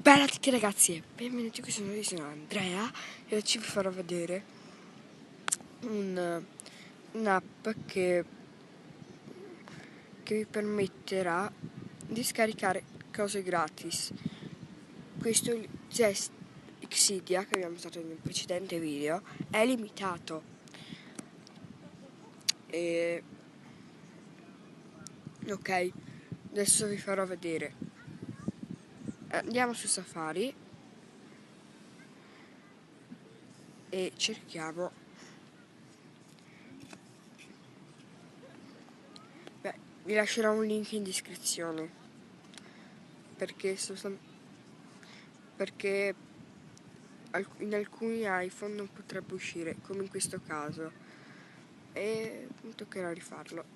Bella a tutti ragazzi, benvenuti qui, sono Andrea e oggi vi farò vedere un'app che vi permetterà di scaricare cose gratis. Questo Zest Expedia che abbiamo usato nel precedente video è limitato e ok, adesso vi farò vedere. Andiamo su Safari e cerchiamo. Vi lascerò un link in descrizione perché in alcuni iPhone non potrebbe uscire, come in questo caso, e mi toccherà rifarlo.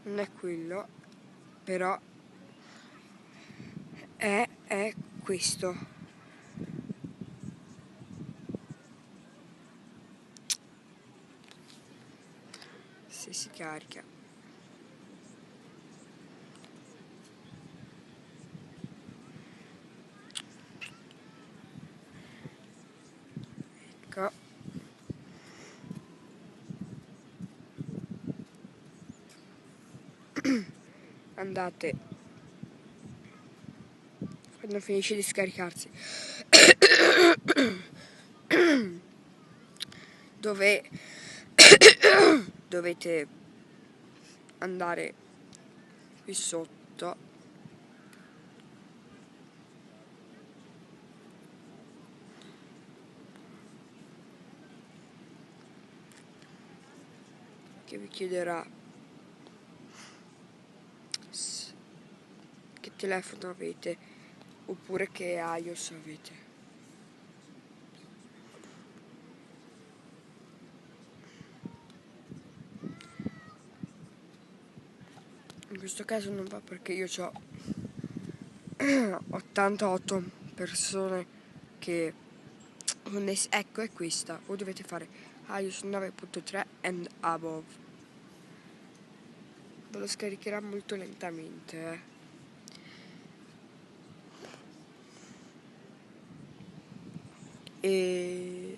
Non è quello, però è questo. Se si carica. Ecco. Andate quando finisce di scaricarsi dovete andare qui sotto che vi chiederà che telefono avete oppure che iOS avete. In questo caso non va perché io ho 88 persone che ecco, è questa. Voi dovete fare iOS 9.3 and above. Ve lo scaricherà molto lentamente, E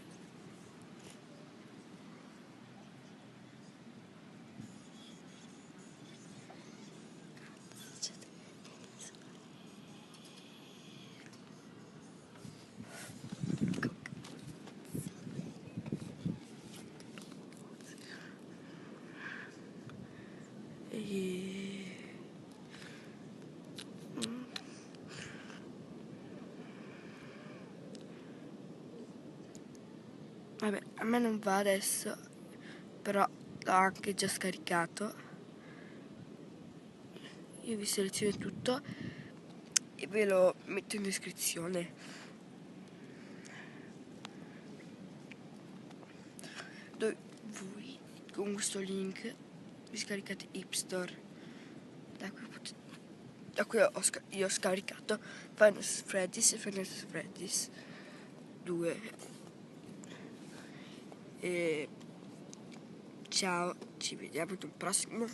vabbè, a me non va adesso, però l'ho anche già scaricato. Io vi seleziono tutto e ve lo metto in descrizione. Dove voi con questo link vi scaricate Hipstore, da cui io ho scaricato Final Freddy's e Final Freddy's 2. E ciao, ci vediamo in un prossimo